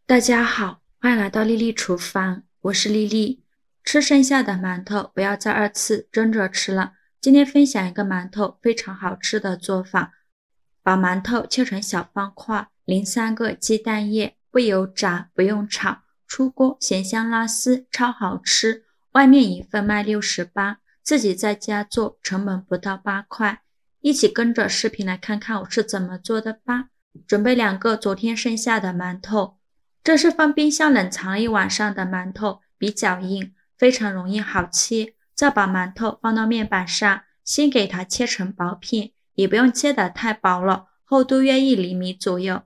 大家好，欢迎来到丽丽厨房，我是丽丽。吃剩下的馒头不要再2次蒸着吃了。今天分享一个馒头非常好吃的做法，把馒头切成小方块，淋3个鸡蛋液，不油炸，不用炒，出锅咸香拉丝，超好吃。外面一份卖68，自己在家做成本不到8块。一起跟着视频来看看我是怎么做的吧。准备2个昨天剩下的馒头。这是放冰箱冷藏了1晚上的馒头，比较硬，非常容易好切。再把馒头放到面板上，先给它切成薄片，也不用切得太薄了，厚度约1厘米左右。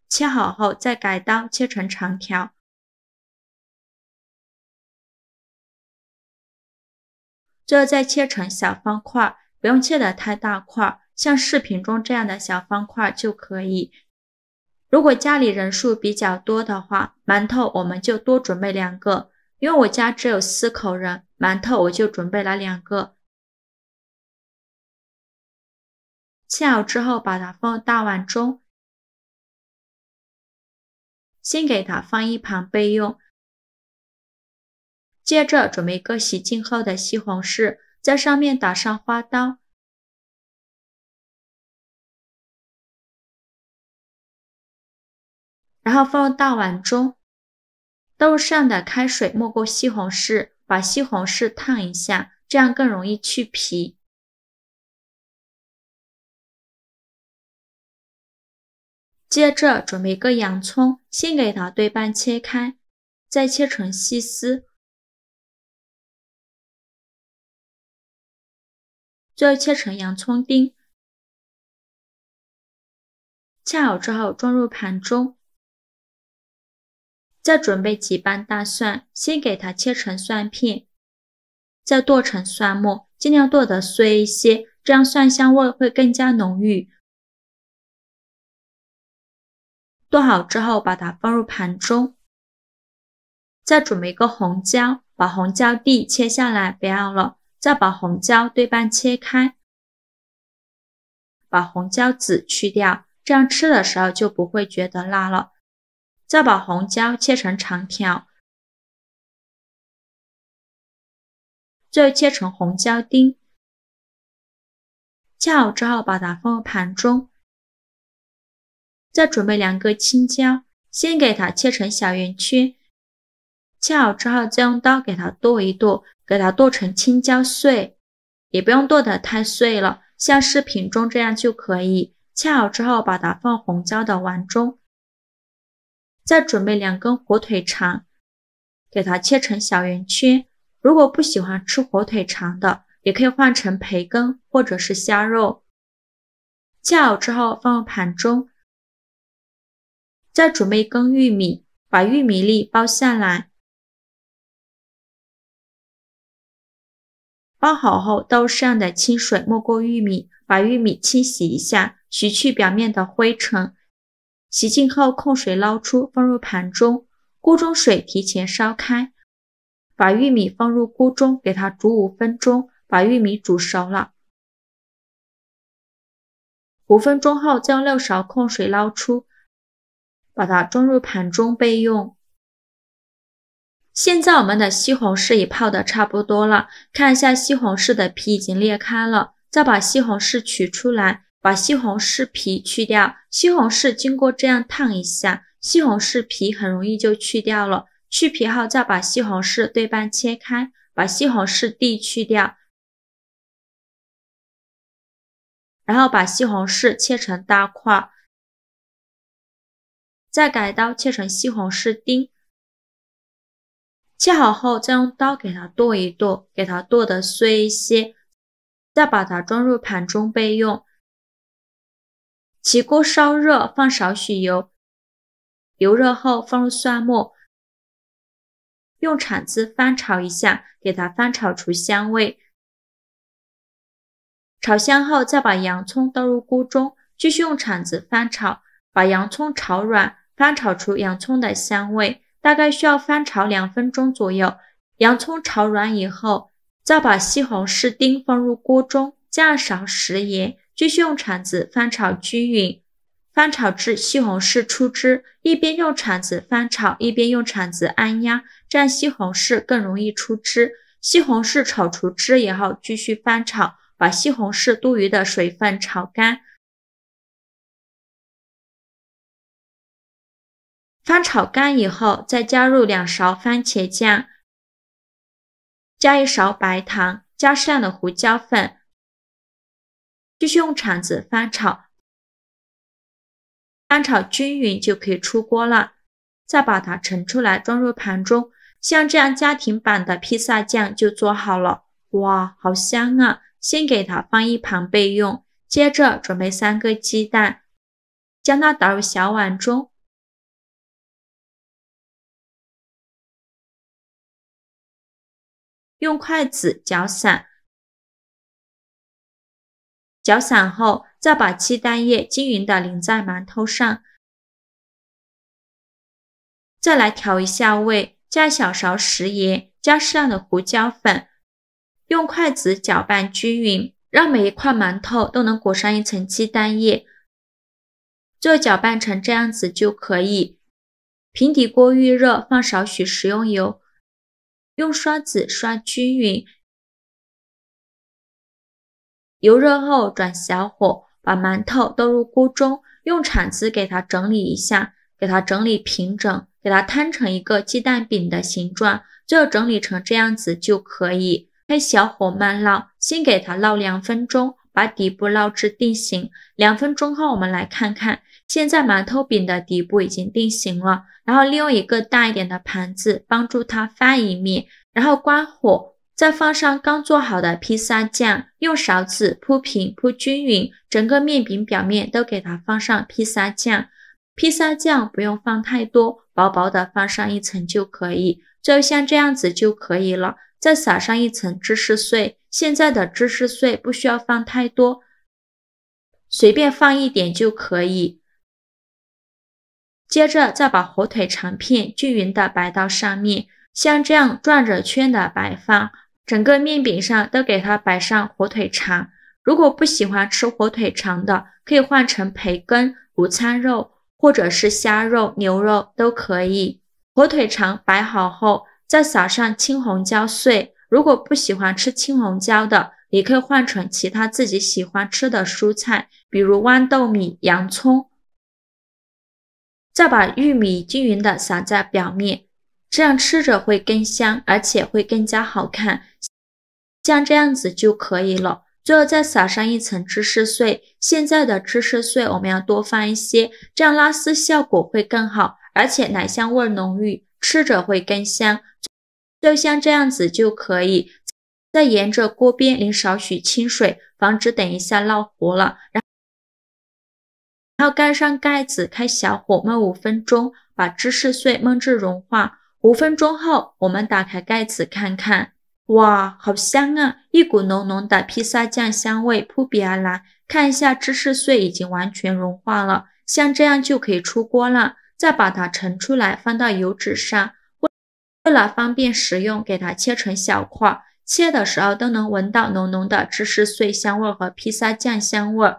切好后再改刀切成长条，最后再切成小方块，不用切得太大块。像视频中这样的小方块就可以。如果家里人数比较多的话，馒头我们就多准备2个。因为我家只有4口人，馒头我就准备了2个。切好之后把它放大碗中，先给它放一旁备用。接着准备一个洗净后的西红柿，在上面打上花刀。然后放入大碗中，倒入上的开水没过西红柿，把西红柿烫一下，这样更容易去皮。接着准备一个洋葱，先给它对半切开，再切成细丝，最后切成洋葱丁。切好之后装入盘中。再准备几瓣大蒜，先给它切成蒜片，再剁成蒜末，尽量剁得碎一些，这样蒜香味会更加浓郁。剁好之后把它放入盘中。再准备一个红椒，把红椒蒂切下来不要了，再把红椒对半切开，把红椒籽去掉，这样吃的时候就不会觉得辣了。再把红椒切成长条，最后切成红椒丁。切好之后把它放入盘中。再准备2个青椒，先给它切成小圆圈，切好之后再用刀给它剁一剁，给它剁成青椒碎，也不用剁得太碎了，像视频中这样就可以。切好之后把它放红椒的碗中。再准备2根火腿肠，给它切成小圆圈。如果不喜欢吃火腿肠的，也可以换成培根或者是虾肉。切好之后放入盘中。再准备1根玉米，把玉米粒剥下来。包好后倒入适量的清水没过玉米，把玉米清洗一下，洗去表面的灰尘。洗净后控水捞出，放入盘中。锅中水提前烧开，把玉米放入锅中，给它煮5分钟，把玉米煮熟了。5分钟后再用6勺控水捞出，把它装入盘中备用。现在我们的西红柿也泡得差不多了，看一下西红柿的皮已经裂开了，再把西红柿取出来，把西红柿皮去掉。西红柿经过这样烫一下，西红柿皮很容易就去掉了。去皮后再把西红柿对半切开，把西红柿蒂去掉，然后把西红柿切成大块，再改刀切成西红柿丁。切好后再用刀给它剁一剁，给它剁得碎一些，再把它装入盘中备用。起锅烧热，放少许油，油热后放入蒜末，用铲子翻炒一下，给它翻炒出香味。炒香后再把洋葱倒入锅中，继续用铲子翻炒，把洋葱炒软，翻炒出洋葱的香味。大概需要翻炒2分钟左右。洋葱炒软以后，再把西红柿丁放入锅中，加少食盐，继续用铲子翻炒均匀。翻炒至西红柿出汁，一边用铲子翻炒，一边用铲子按压，这样西红柿更容易出汁。西红柿炒出汁以后，继续翻炒，把西红柿多余的水分炒干。翻炒干以后，再加入2勺番茄酱，加1勺白糖，加适量的胡椒粉，继续用铲子翻炒。翻炒均匀就可以出锅了，再把它盛出来装入盘中。像这样家庭版的披萨酱就做好了，哇，好香啊！先给它放一旁备用，接着准备3个鸡蛋，将它倒入小碗中，用筷子搅散，搅散后再把鸡蛋液均匀地淋在馒头上，再来调一下味，加小勺食盐，加适量的胡椒粉，用筷子搅拌均匀，让每一块馒头都能裹上一层鸡蛋液。最后搅拌成这样子就可以。平底锅预热，放少许食用油，用刷子刷均匀。油热后转小火，把馒头倒入锅中，用铲子给它整理一下，给它整理平整，给它摊成一个鸡蛋饼的形状，最后整理成这样子就可以。开小火慢烙，先给它烙2分钟，把底部烙至定型。2分钟后我们来看看，现在馒头饼的底部已经定型了，然后利用一个大一点的盘子帮助它翻一面，然后关火，再放上刚做好的披萨酱，用勺子铺平铺均匀，整个面饼表面都给它放上披萨酱。披萨酱不用放太多，薄薄的放上1层就可以，最后像这样子就可以了。再撒上1层芝士碎，现在的芝士碎不需要放太多，随便放一点就可以。接着再把火腿肠片均匀的摆到上面，像这样转着圈的摆放，整个面饼上都给它摆上火腿肠。如果不喜欢吃火腿肠的，可以换成培根、午餐肉或者是虾肉、牛肉都可以。火腿肠摆好后，再撒上青红椒碎，如果不喜欢吃青红椒的，也可以换成其他自己喜欢吃的蔬菜，比如豌豆米、洋葱。再把玉米均匀的撒在表面，这样吃着会更香，而且会更加好看。像这样子就可以了。最后再撒上1层芝士碎，现在的芝士碎我们要多放一些，这样拉丝效果会更好，而且奶香味浓郁，吃着会更香。就像这样子就可以。再沿着锅边淋少许清水，防止等一下烙糊了。然后盖上盖子，开小火焖5分钟，把芝士碎焖至融化。5分钟后，我们打开盖子看看，哇，好香啊！一股浓浓的披萨酱香味扑鼻而来。看一下芝士碎已经完全融化了，像这样就可以出锅了。再把它盛出来，放到油纸上。为了方便食用，给它切成小块，切的时候都能闻到浓浓的芝士碎香味和披萨酱香味。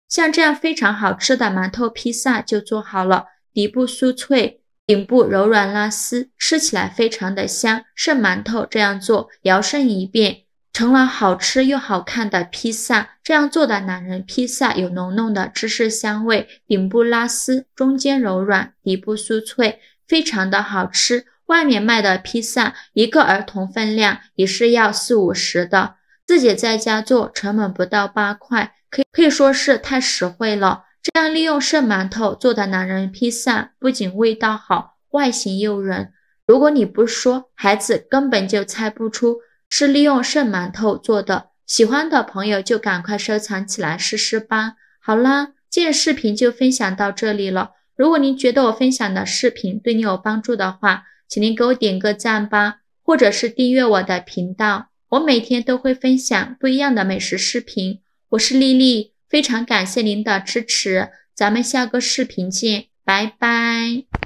像这样非常好吃的馒头披萨就做好了，底部酥脆，顶部柔软拉丝，吃起来非常的香。剩馒头这样做，摇身一变成了好吃又好看的披萨。这样做的懒人披萨有浓浓的芝士香味，顶部拉丝，中间柔软，底部酥脆，非常的好吃。外面卖的披萨一个儿童分量也是要40-50的，自己在家做成本不到8块，可以说是太实惠了。这样利用剩馒头做的懒人披萨，不仅味道好，外形诱人。如果你不说，孩子根本就猜不出是利用剩馒头做的。喜欢的朋友就赶快收藏起来试试吧。好啦，今日视频就分享到这里了。如果您觉得我分享的视频对你有帮助的话，请您给我点个赞吧，或者是订阅我的频道。我每天都会分享不一样的美食视频。我是丽丽，非常感谢您的支持，咱们下个视频见，拜拜。